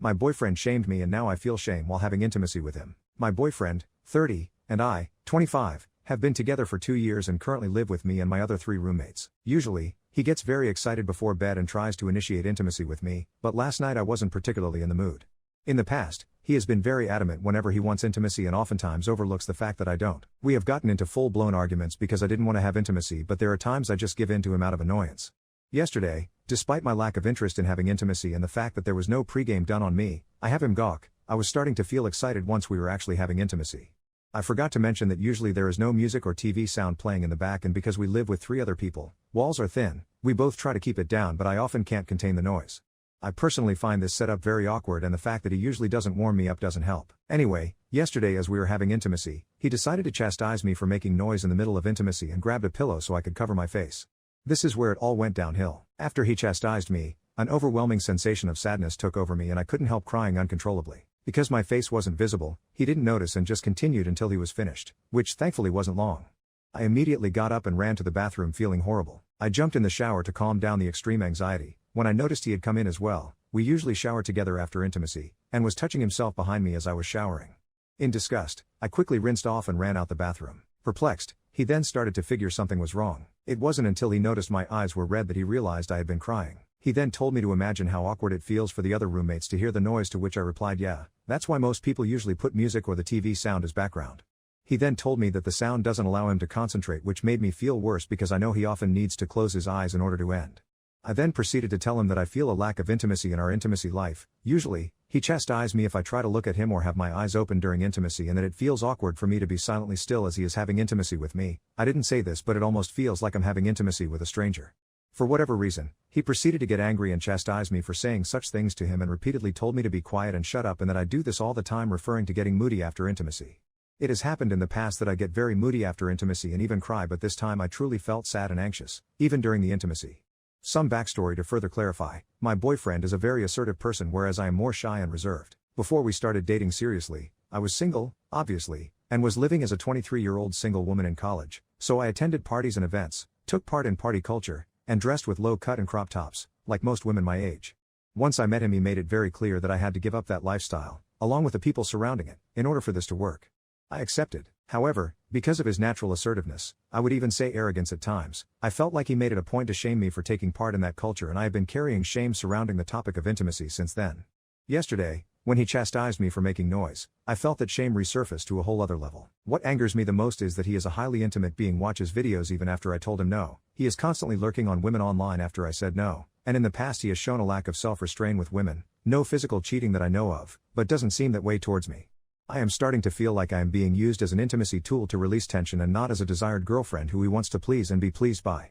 My boyfriend shamed me and now I feel shame while having intimacy with him. My boyfriend, 30, and I, 25, have been together for 2 years and currently live with me and my other 3 roommates. Usually, he gets very excited before bed and tries to initiate intimacy with me, but last night I wasn't particularly in the mood. In the past, he has been very adamant whenever he wants intimacy and oftentimes overlooks the fact that I don't. We have gotten into full-blown arguments because I didn't want to have intimacy, but there are times I just give in to him out of annoyance. Yesterday, despite my lack of interest in having intimacy and the fact that there was no pregame done on me, I have him gawk. I was starting to feel excited once we were actually having intimacy. I forgot to mention that usually there is no music or TV sound playing in the back, and because we live with 3 other people, walls are thin, we both try to keep it down, but I often can't contain the noise. I personally find this setup very awkward, and the fact that he usually doesn't warm me up doesn't help. Anyway, yesterday as we were having intimacy, he decided to chastise me for making noise in the middle of intimacy and grabbed a pillow so I could cover my face. This is where it all went downhill. After he chastised me, an overwhelming sensation of sadness took over me and I couldn't help crying uncontrollably. Because my face wasn't visible, he didn't notice and just continued until he was finished, which thankfully wasn't long. I immediately got up and ran to the bathroom feeling horrible. I jumped in the shower to calm down the extreme anxiety. When I noticed he had come in as well, we usually shower together after intimacy, and was touching himself behind me as I was showering. In disgust, I quickly rinsed off and ran out the bathroom. Perplexed, he then started to figure something was wrong. It wasn't until he noticed my eyes were red that he realized I had been crying. He then told me to imagine how awkward it feels for the other roommates to hear the noise, to which I replied, yeah, that's why most people usually put music or the TV sound as background. He then told me that the sound doesn't allow him to concentrate, which made me feel worse because I know he often needs to close his eyes in order to end. I then proceeded to tell him that I feel a lack of intimacy in our intimacy life. Usually, he chastised me if I try to look at him or have my eyes open during intimacy, and that it feels awkward for me to be silently still as he is having intimacy with me. I didn't say this, but it almost feels like I'm having intimacy with a stranger. For whatever reason, he proceeded to get angry and chastise me for saying such things to him and repeatedly told me to be quiet and shut up and that I do this all the time, referring to getting moody after intimacy. It has happened in the past that I get very moody after intimacy and even cry, but this time I truly felt sad and anxious, even during the intimacy. Some backstory to further clarify: my boyfriend is a very assertive person, whereas I am more shy and reserved. Before we started dating seriously, I was single, obviously, and was living as a 23-year-old single woman in college, so I attended parties and events, took part in party culture, and dressed with low cut and crop tops, like most women my age. Once I met him, he made it very clear that I had to give up that lifestyle, along with the people surrounding it, in order for this to work. I accepted. However, because of his natural assertiveness, I would even say arrogance at times, I felt like he made it a point to shame me for taking part in that culture, and I have been carrying shame surrounding the topic of intimacy since then. Yesterday, when he chastised me for making noise, I felt that shame resurfaced to a whole other level. What angers me the most is that he is a highly intimate being, watches videos even after I told him no. He is constantly lurking on women online after I said no, and in the past he has shown a lack of self-restraint with women. No physical cheating that I know of, but doesn't seem that way towards me. I am starting to feel like I am being used as an intimacy tool to release tension and not as a desired girlfriend who he wants to please and be pleased by.